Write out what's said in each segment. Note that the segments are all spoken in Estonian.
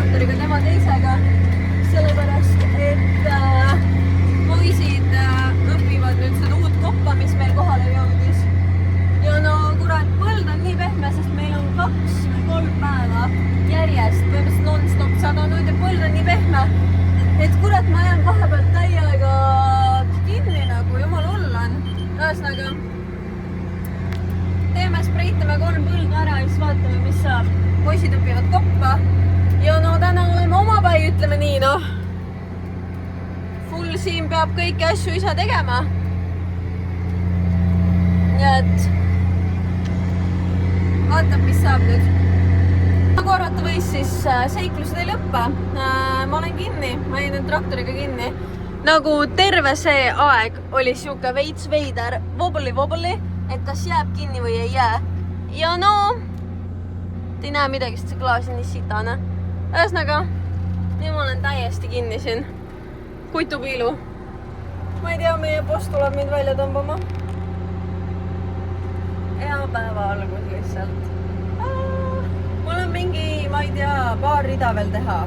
traktoriga tema teisega, sellepärast et poisid õpivad nüüd seda uut koppa, mis meil kohale jõudis. Ja no kurat, põld on nii pehme, sest meil on 2 või 3 päeva järjest, põhimõtteliselt non-stop sadanud ja põld on nii pehme, et kurat, ma jään vahepeal täiega kinni nagu, jumal hull on. Ühesõnaga, teeme, spreitame 3 põldu ära ja siis vaatame, mis saab. Poisid õpivad koppa ja no täna oleme omapäi, ütleme nii, noh. Full siin peab kõiki asju ise tegema. Nii et vaatab, mis saab nüüd. Nagu arvata võis, siis seiklused ei lõppe. Ma olen kinni, ma jäin nüüd traktoriga kinni. Nagu terve see aeg oli siuke veits veider vobli, et kas jääb kinni või ei jää. Ja no, te ei näe midagi, sest see klaas on nii sitane. Ühesõnaga, nüüd ma olen täiesti kinni siin. Kutupiilu. Ma ei tea, meie post tuleb mind välja tõmbama. Hea päeva algus lihtsalt. Mul on mingi, ma ei tea, paar rida veel teha.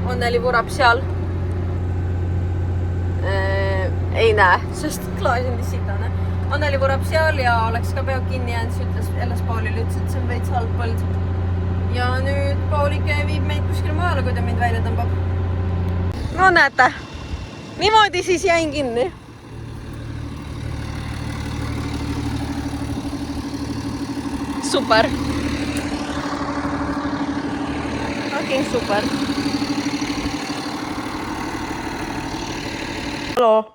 Onneli vurab seal. Ei näe, sest klaas on nii sitane. Onneli vurab seal ja oleks ka peab kinni jäänud, siis ütles Elles Paulile, ütles, et see on veits halb põld. Ja nüüd Paulike viib meid kuskil maale, kui ta mind välja tõmbab. No näete, niimoodi siis jäin kinni. Super. Okei, super. Hallo.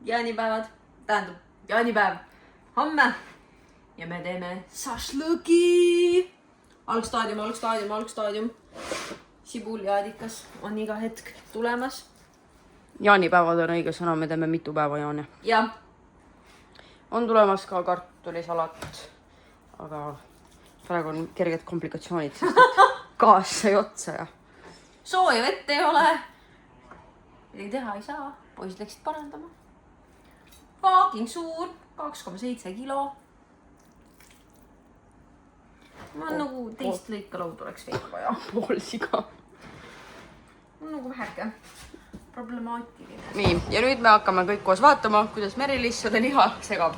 Jaanipäevad, tähendab jaanipäev homme ja me teeme šašlõki. Algstaadium. Sibuljaadikas on iga hetk tulemas. Jaanipäevad on õige sõna, me teeme mitu päeva jaani. Ja. On tulemas ka kartulisalat, aga praegu on kerged komplikatsioonid, sest et gaas sai otsa ja Sooja vett ei ole. Midagi teha ei saa. Poisid läksid parandama. Fucking suur. 2,7 kilo. Ma on nagu teist lõika laudu oleks veidi vaja. pool siga. On nagu väheke problemaatiline. Nii, ja nüüd me hakkame kõik koos vaatama, kuidas Merilis seda liha segab.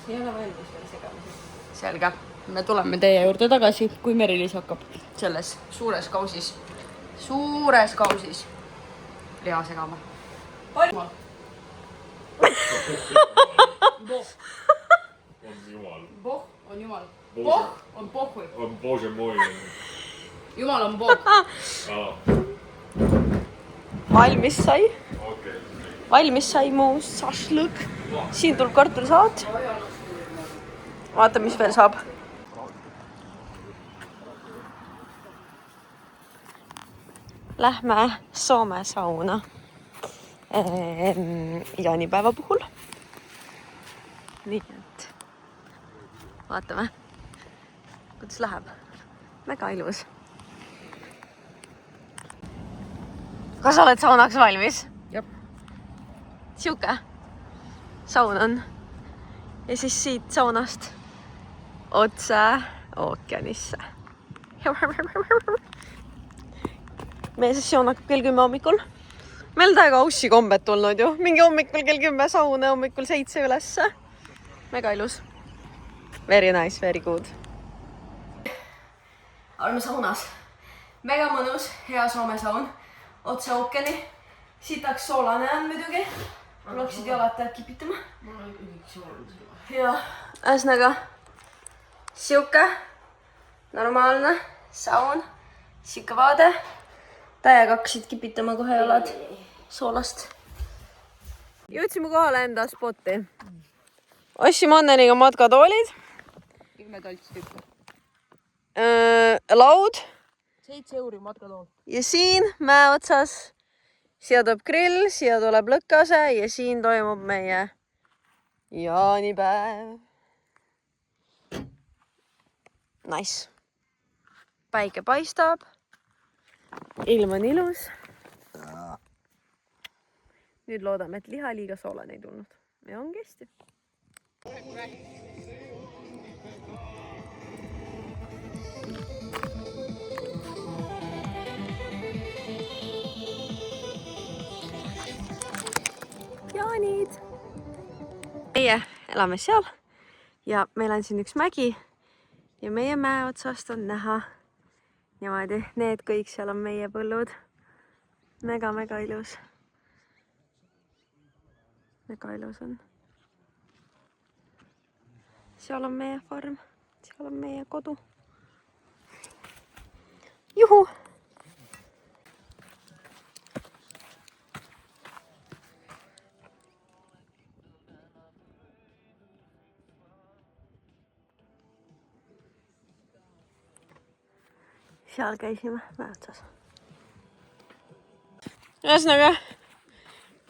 See ei ole valmis veel segamiseks. Selge. Me tuleme teie juurde tagasi, kui Merilis hakkab selles suures kausis liha segama. On jumal. Boh on jumal. Bože. Boh on pohhui. On Bože moj. Jumal on boh. Valmis sai. Okei. Valmis sai mu šašlõk. Siin tuleb kartulisalat. Vaata, mis veel saab. Lähme Soome sauna jaanipäeva puhul. Nii et vaatame, kuidas läheb. Väga ilus. Kas oled saunaks valmis? Jep. Siuke saun on. Ja siis siit saunast otse ookeanisse. Meie sessioon hakkab kell 10 hommikul. Meil täiega aussi kombed tulnud ju. Mingi hommikul kell 10 saune, hommikul 7 ülesse. Mega ilus. Very nice, very good. Oleme saunas. Mega mõnus, hea Soome saun. Otse ookeani. Sitaks soolane on muidugi. Mul hakkasid jalad kipitama. Ja ühesõnaga siuke normaalne saun, siuke vaade. Täiega hakkasid kipitama kohe jalad soolast. Jõudsime kohale enda spotti. Ostsime Anneliga matkatoolid. 10 talts tükk. Laud. 7 euri matkatool. Ja siin mäe otsas. Siia tuleb grill, siia tuleb lõkkase ja siin toimub meie jaanipäev. Nice. Päike paistab. Ilm on ilus. Nüüd loodame, et liha liiga soolane ei tulnud. Ja ongi hästi. plaanid. Meie elame seal ja meil on siin üks mägi ja meie mäe otsast on näha niimoodi, need kõik seal on meie põllud. Mega ilus. Mega ilus on. Seal on meie farm, seal on meie kodu. Juhu! Seal käisime mäe otsas. Ühesõnaga,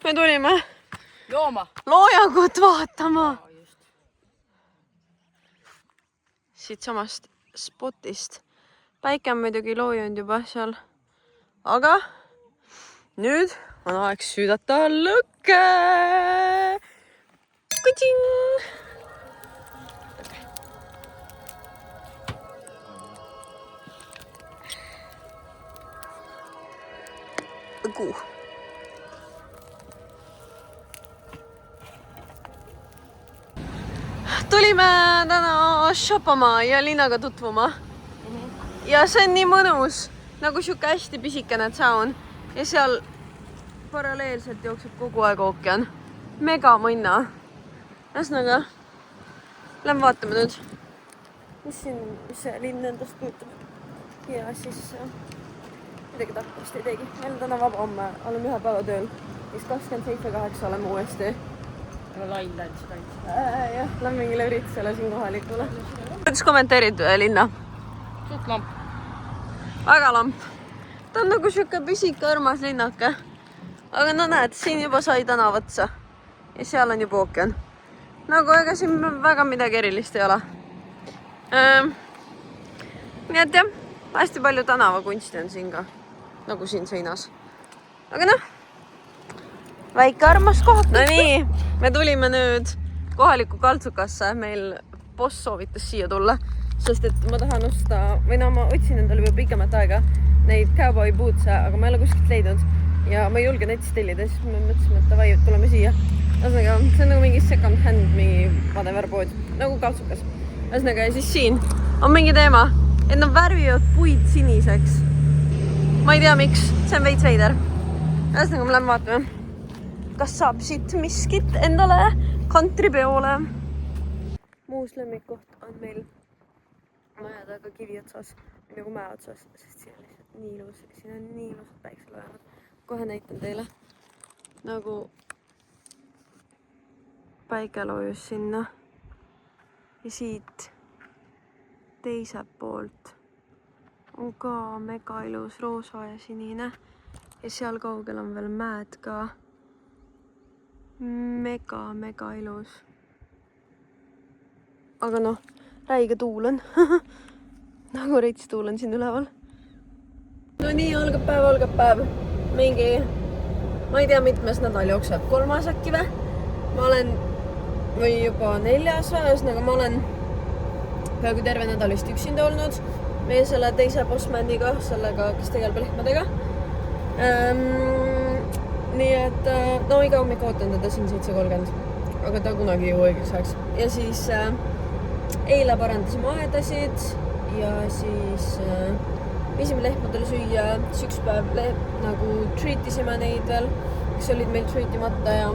me tulime loojangut vaatama. Siit samast spotist. Päike on muidugi loojunud juba seal. Aga nüüd on aeg süüdata lõkke. Kutsing! Kuu. Tulime täna shoppama ja linnaga tutvuma. Ja see on nii mõnus, nagu siuke hästi pisikene town. Ja seal paralleelselt jookseb kogu aeg ookean. Mega mõnna. Ühesõnaga, lähme vaatame nüüd, mis see linn endast kujutab. Ja siis midagi tarkast ei teegi. Meil on täna vaba homme, oleme ühe päeva tööl. Siis 27.8 oleme uuesti. Lain läinud seda. Jah, lähme mingile üritusele siin kohalikule. Kuidas kommenteerid linna? Suht lamp. Väga lamp. Ta on nagu siuke pisike armas linnake. Aga no näed, siin juba sai tänav otsa. Ja seal on juba ookean. Nagu ega siin väga midagi erilist ei ole. Nii et jah, hästi palju tänavakunsti on siin ka. Nagu siin seinas. Aga noh, väike armas koht. No nii, me tulime nüüd kohaliku kaltsukasse. Meil boss soovitas siia tulla, sest et ma tahan osta, või no ma otsin endale juba pikemat aega neid cowboy bootse, aga ma ei ole kuskilt leidnud. Ja ma ei julge netist tellida, siis me mõtlesime, et davai, tuleme siia. Ühesõnaga, see on nagu mingi second hand, mingi whatever pood, nagu kaltsukas. Ühesõnaga, ja siis siin on mingi teema, et nad värvivad puid siniseks. Ma ei tea, miks. See on veits veider. Ühesõnaga, me lähme vaatame, kas saab siit miskit endale kantripeole. Muus lemmikkoht on meil maja taga kivi otsas, nagu mäe otsas, sest siin on lihtsalt nii ilus. Siin on nii ilusad päikselojad. Kohe näitan teile. Nagu päike loojus sinna. Ja siit teiselt poolt on ka mega ilus roosa ja sinine. Ja seal kaugel on veel mäed ka. Mega ilus. Aga noh, räige tuul on. Nagu reits tuul on siin üleval. No nii, algab päev. Mingi, ma ei tea, mitmes nädal jookseb. 3. äkki või? Ma olen, või juba 4. ühesõnaga ma olen peaaegu terve nädal vist üksinda olnud. Meie selle teise bossmaniga, sellega, kes tegeleb lehmadega. Nii et no iga hommik ootan teda siin 7.30, aga ta kunagi ju õigeks ajaks. Ja siis eile parandasime aedasid ja siis viisime lehmadele süüa. Üks päev nagu treatisime neid veel, kes olid meil treatimata ja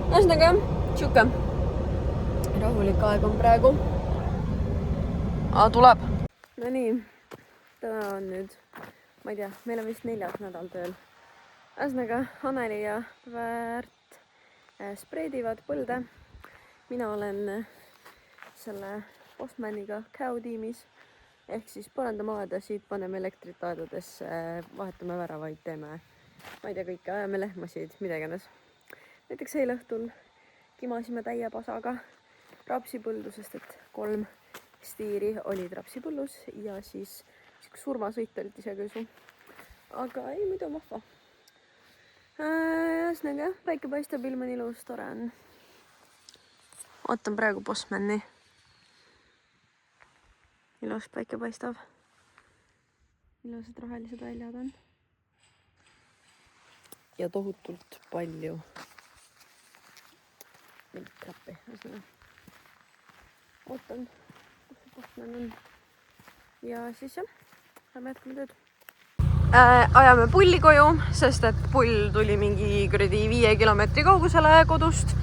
ühesõnaga siuke rahulik aeg on praegu. Tuleb. No nii, täna on nüüd, ma ei tea, meil on vist 4. nädal tööl. Ühesõnaga, Anneli ja Väärt spreidivad põlde. Mina olen selle bossmaniga cow tiimis. Ehk siis parandame aedasid, paneme elektrit aedadesse, vahetame väravaid, teeme, ma ei tea, kõike, ajame lehmasid, mida iganes. Näiteks eile õhtul kimasime täie pasaga rapsipõldu, sest et 3 stiiri olid rapsipõllus ja siis surmasõit olid isekõisu. Aga ei, muidu vahva. Ühesõnaga, päike paistab, ilm on ilus, tore on. Ootan praegu bossmani. Ilus päike paistab. Ilusad rohelised väljad on. Ja tohutult palju mingit trappi. Ootan, kus see koht meil on. Ja siis jah, lähme jätkame tööd. Ajame pulli koju, sest et pull tuli mingi 5 kilomeetri kaugusele kodust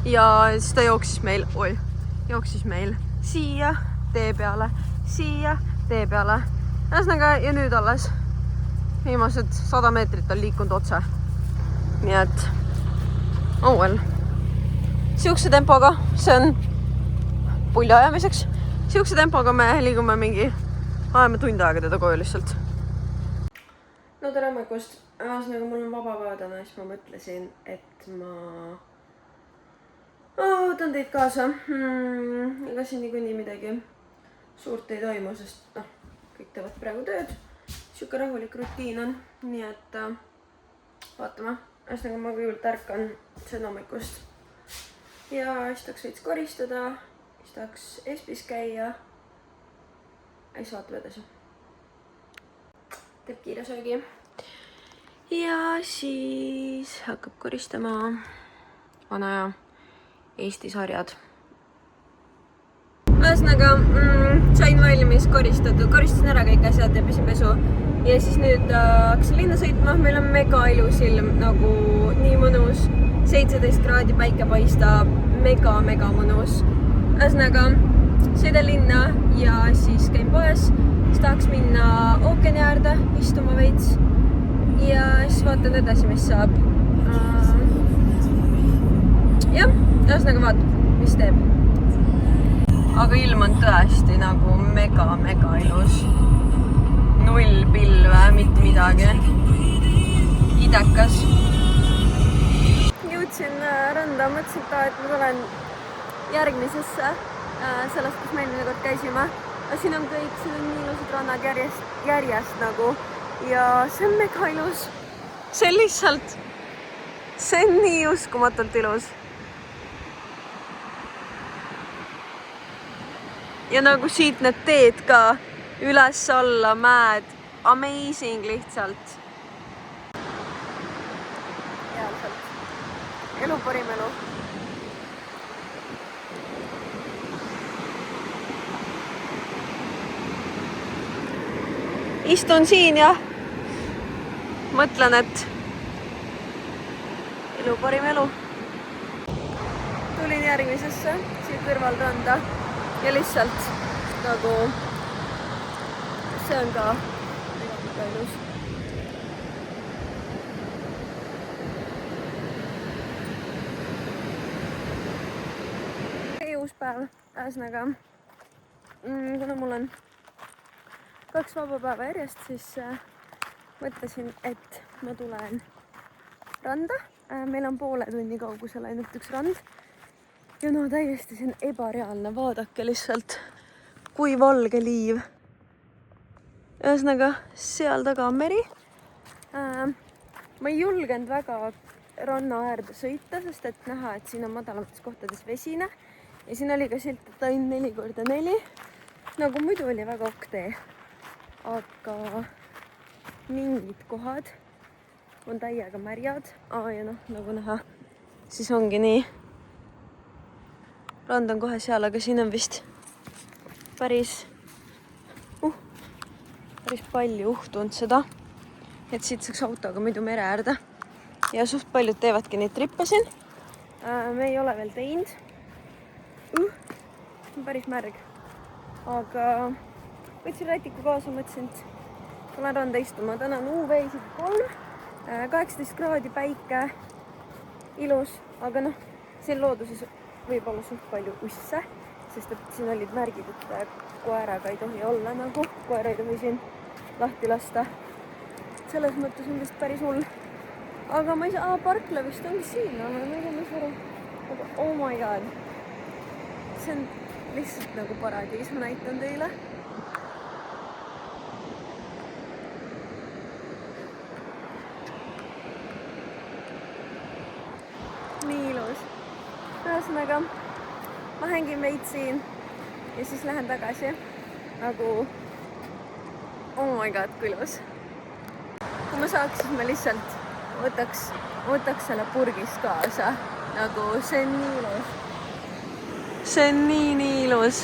ja siis ta jooksis meil siia tee peale, siia tee peale. Ühesõnaga ja nüüd alles viimased 100 meetrit on liikunud otse. Nii et siukse tempoga, see on pulli ajamiseks. Siukse tempoga me liigume ajame tund aega teda koju lihtsalt. No tere hommikust. Ühesõnaga mul on vaba päev täna, siis ma mõtlesin, et ma võtan teid kaasa. Ega siin niikuinii midagi suurt ei toimu, sest kõik teevad praegu tööd. Siuke rahulik rutiin on, nii et vaatame. Ühesõnaga ma kõigepealt ärkan sen hommikust ja siis tahaks veits koristada, siis tahaks espis käia. Siis vaatame edasi. Teeb kiire söögi ja siis hakkab koristama vana ja Eesti sarjad. Ühesõnaga sain valmis koristatud, koristasin ära kõik asjad ja pesin pesu ja siis nüüd hakkasin linna sõitma. Meil on mega ilus ilm, nagu nii mõnus, 17 kraadi päike paistab, mega mõnus. Ühesõnaga sõidan linna ja siis käin poes, siis tahaks minna ookeani äärde istuma veits ja siis vaatan edasi, mis saab. Jah, ühesõnaga vaatab, mis teeb. Aga ilm on tõesti nagu mega ilus. 0 pilve, mitte midagi. Idekas. Jõudsin randa, mõtlesin ka, et ma tulen järgmisesse, sellest, kus me eelmine kord käisime. Siin on kõik, siin on nii ilusad rannad järjest nagu ja see on mega ilus. See on lihtsalt, see on nii uskumatult ilus. Ja nagu siit need teed ka üles alla, mäed, amazing lihtsalt. Jäälselt. Elu parim elu. Istun siin ja mõtlen, et elu parim elu. Tulin järgmisesse, siit kõrval randa ja lihtsalt nagu see on ka väga ilus. Uus päev, ühesõnaga, kuna mul on 2 vaba päeva järjest, siis mõtlesin, et ma tulen randa. Meil on poole tunni kaugusel ainult üks rand. Ja no täiesti see on ebareaalne, vaadake lihtsalt, kui valge liiv. Ühesõnaga, seal taga on meri. Ma ei julgenud väga ranna äärde sõita, sest et näha, et siin on madalamates kohtades vesine. Ja siin oli ka silt, et ainult 4x4. Nagu muidu oli väga oktee. Aga mingid kohad on täiega märjad. Ja noh, nagu näha, siis ongi nii. Rand on kohe seal, aga siin on vist päris palju uhtunud seda, et siit saaks autoga muidu mere äärde. Ja suht paljud teevadki neid trippe siin. Me ei ole veel teinud. On päris märg. Aga võtsin rätiku kaasa, mõtlesin, et tulen randa istuma. Täna on UV 3, 18 kraadi päike, ilus, aga noh, siin looduses võib olla suht palju usse, sest et siin olid märgid, et koeraga ei tohi olla nagu, koera ei tohi siin lahti lasta. Selles mõttes on vist päris hull. Aga ma ei saa, parkla vist ongi siin, aga ma ei tea, mis aru. Aga oh my god. See on lihtsalt nagu paradiis, ma näitan teile. Nii ilus. Ühesõnaga, ma hängin veid siin ja siis lähen tagasi. Nagu, oh my god, kui ilus. Kui ma saaks, siis ma lihtsalt võtaks selle purgis kaasa nagu see on nii ilus. See on nii ilus.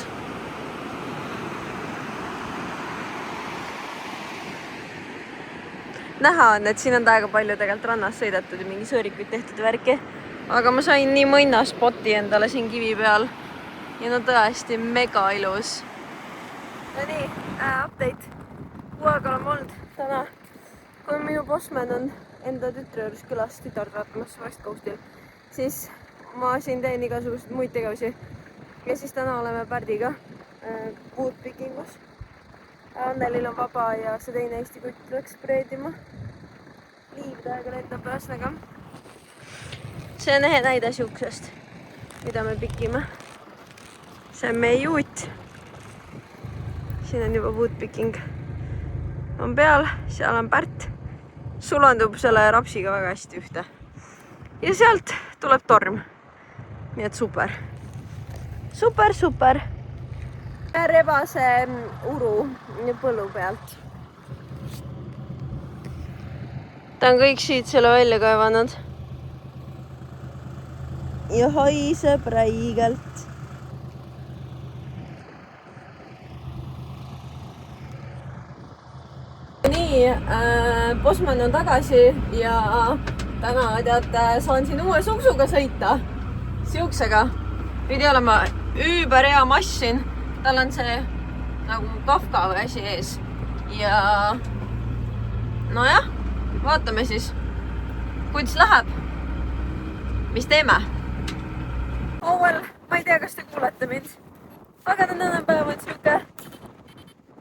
Näha on, et siin on täiega palju tegelikult rannas sõidetud ja mingi sõõrikuid tehtud värki. Aga ma sain nii mõnna spoti endale siin kivi peal. Ja no tõesti mega ilus. No nii, update. Kuuaga oleme olnud täna. Kui minu bossman on enda tütre juures külas tütard vaatamas West Coastil, siis ma siin teen igasuguseid muid tegevusi. Ja siis täna oleme Pärdiga woodpickingus. Annelil on vaba ja see teine Eesti kutt läks preedima. Liiv täiega lendab ühesõnaga. See on ehe näide siuksest, mida me pikime. See on meie juut. Siin on juba woodpicking. On peal, seal on Pärt. Sulandub selle rapsiga väga hästi ühte. Ja sealt tuleb torm. Nii et super. Super. Rebase uru põllu pealt. Ta on kõik siit selle välja kaevanud. Ja haiseb räigelt. Nii, bossman on tagasi ja täna teate, saan siin uue suksuga sõita. Siuksega. Pidi olema hea massin. Tal on see nagu Kafka või asi ees. Ja nojah, vaatame siis, kuidas läheb. Mis teeme? Oh well, ma ei tea, kas te kuulete mind. Aga tänane päev on siuke,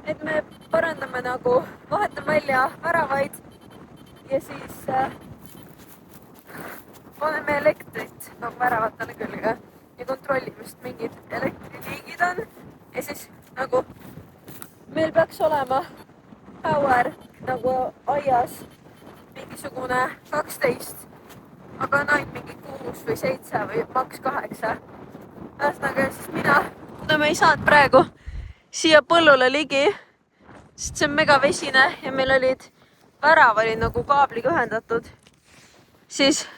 et me parandame nagu, vahetame välja väravaid ja siis paneme elektrit nagu väravatele külge ja kontrollime, sest mingid elektriliigid on. Ja siis nagu meil peaks olema power nagu aias mingisugune 12, aga on ainult mingi 6 või 7 või maks 8. Ühesõnaga siis me ei saanud praegu siia põllule ligi, sest see on mega vesine ja meil olid värav oli nagu kaabliga ühendatud. Siis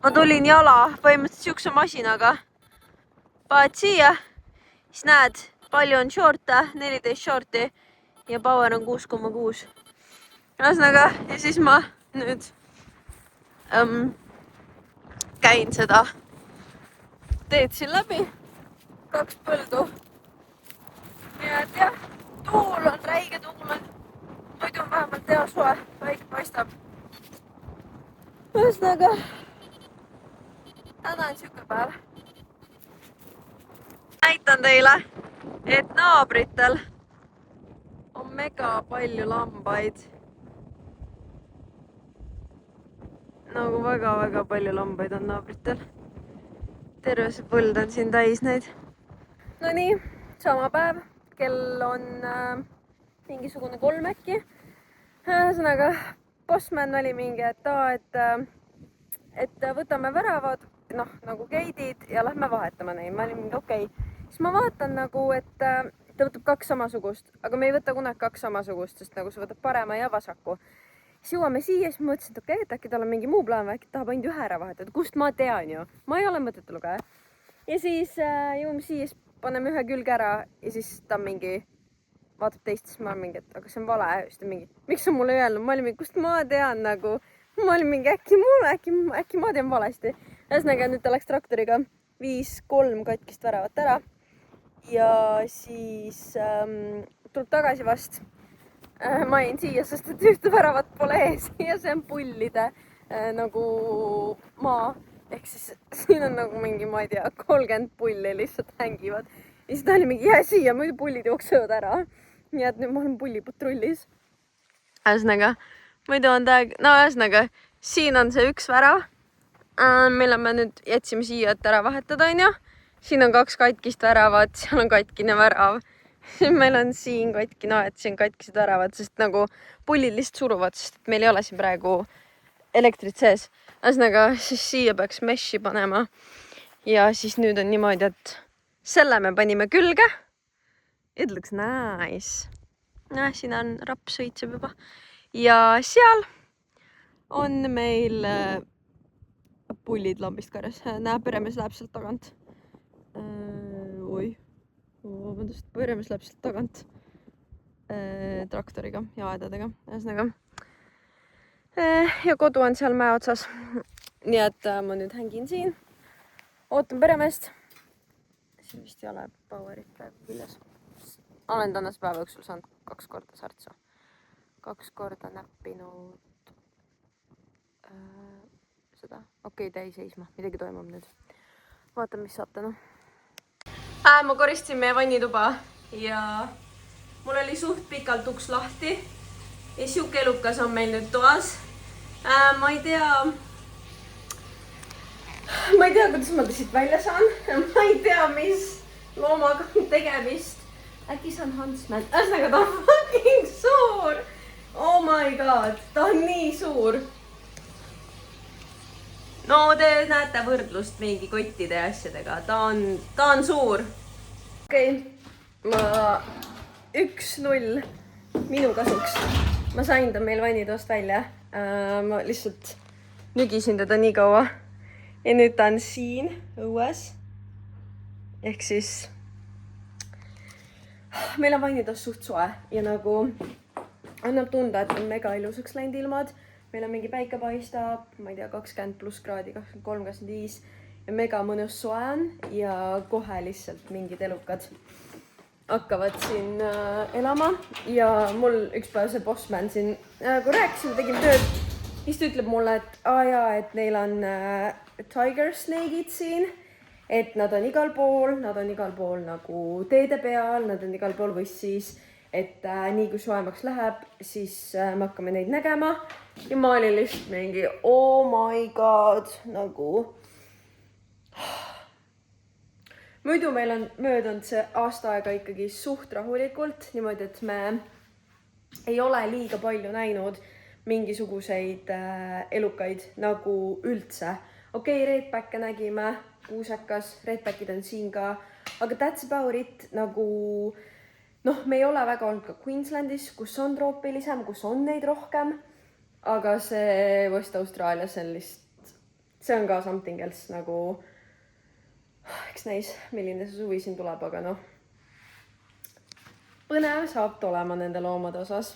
ma tulin jala põhimõtteliselt siukse masinaga. Paad siia, siis näed, palju on shorte, 14 shorti ja power on 6,6. Ühesõnaga, ja siis ma nüüd käin seda teed siin läbi, 2 põldu. Ja et jah, tuul on, räige tuul on, muidu on vähemalt hea soe, päike paistab. Ühesõnaga, täna on siuke päev. Näitan teile, et naabritel on mega palju lambaid. Nagu väga palju lambaid on naabritel. Terve see põld on siin täis neid. No nii, sama päev. Kell on mingisugune 3 äkki. Ühesõnaga, bossman oli mingi, et võtame väravad, nagu gate'id ja lähme vahetama neid. Ma olin mingi okei. Siis ma vaatan nagu, et ta võtab 2 samasugust, aga me ei võta kunagi 2 samasugust, sest nagu see võtab parema ja vasaku. Siis jõuame siia, siis ma mõtlesin, et okei, et äkki tal on mingi muu plaan või äkki tahab ainult ühe ära vahetada. Kust ma tean ju? Ma ei ole mõttetu lugeja. Ja siis jõuame siia, siis paneme ühe külge ära ja siis ta mingi vaatab teist, siis ma olen mingi, et aga see on vale. Siis ta mingi, miks sa mulle öelnud? Ma olin mingi, kust ma tean nagu? Ma olin mingi, äkki ma tean valesti. Ühesõnaga, nüüd ta läks traktoriga 5-3 katkist väravat ära. Ja siis tuleb tagasi vast. Ma jäin siia, sest et ühte väravat pole ees ja see on pullide nagu maa. Ehk siis siin on nagu mingi, ma ei tea, 30 pulli lihtsalt hängivad. Ja siis ta oli mingi, jää siia, muidu pullid jooksevad ära. Nii et nüüd ma olen pullipatrullis. Ühesõnaga, muidu on ühesõnaga, siin on see üks värav. Mille me nüüd jätsime siia, et ära vahetada, on ju. Siin on 2 katkist väravat, seal on katkine värav. Meil on siin katkine aed, siin katkised väravad, sest nagu pullid lihtsalt suruvad, sest meil ei ole siin praegu elektrit sees. Ühesõnaga, siis siia peaks meshi panema. Ja siis nüüd on niimoodi, et selle me panime külge. It looks nice. Siin on raps sõitseb juba. Ja seal on meil pullid lambist karjas. Näe, peremees läheb sealt tagant. Oi, vabandust, peremees läheb sealt tagant traktoriga ja aedadega, ühesõnaga. Ja kodu on seal mäe otsas. Nii et ma nüüd hängin siin. Ootan peremeest. Siin vist ei ole powerit praegu küljes. Olen tänase päeva jooksul saanud 2 korda särtsu. 2 korda näppinud seda. Okei, ta jäi seisma. Midagi toimub nüüd. Vaatan, mis saab täna. Ma koristasin meie vannituba ja mul oli suht pikalt uks lahti. Ja siuke elukas on meil nüüd toas. Ma ei tea, kuidas ma ta siit välja saan. Ma ei tea, mis loomaga on tegemist. Äkki see on Huntsman. Ühesõnaga, ta on fucking suur. Oh my god, ta on nii suur. No te näete võrdlust mingi kottide ja asjadega. Ta on suur. Okei, ma 1-0 minu kasuks. Ma sain ta meil vannitoast välja. Ma lihtsalt nügisin teda nii kaua. Ja nüüd ta on siin õues. Ehk siis meil on vannitoas suht soe ja nagu annab tunda, et on mega ilusaks läinud ilmad. Meil on mingi päike paistab, ma ei tea, 20+ kraadi, 23, 25 ja mega mõnus soe on ja kohe lihtsalt mingid elukad hakkavad siin elama. Ja mul üks päev see bossman siin, kui rääkisime, tegime tööd, siis ta ütleb mulle, et neil on tiger snake'id siin, et nad on igal pool nagu teede peal, nad on igal pool võssis, et nii kui soemaks läheb, siis me hakkame neid nägema. Ja ma olin lihtsalt mingi, oh my god, nagu. Muidu meil on möödunud see aasta aega ikkagi suht rahulikult, niimoodi, et me ei ole liiga palju näinud mingisuguseid elukaid nagu üldse. Okei, redbacke nägime, kuusekas, redbackid on siin ka, aga that's about it, nagu me ei ole väga olnud ka Queenslandis, kus on troopilisem, kus on neid rohkem, aga see West Austraalias on lihtsalt, see on ka something else nagu, eks näis, milline see suvi siin tuleb, aga põnev saab olema nende loomade osas.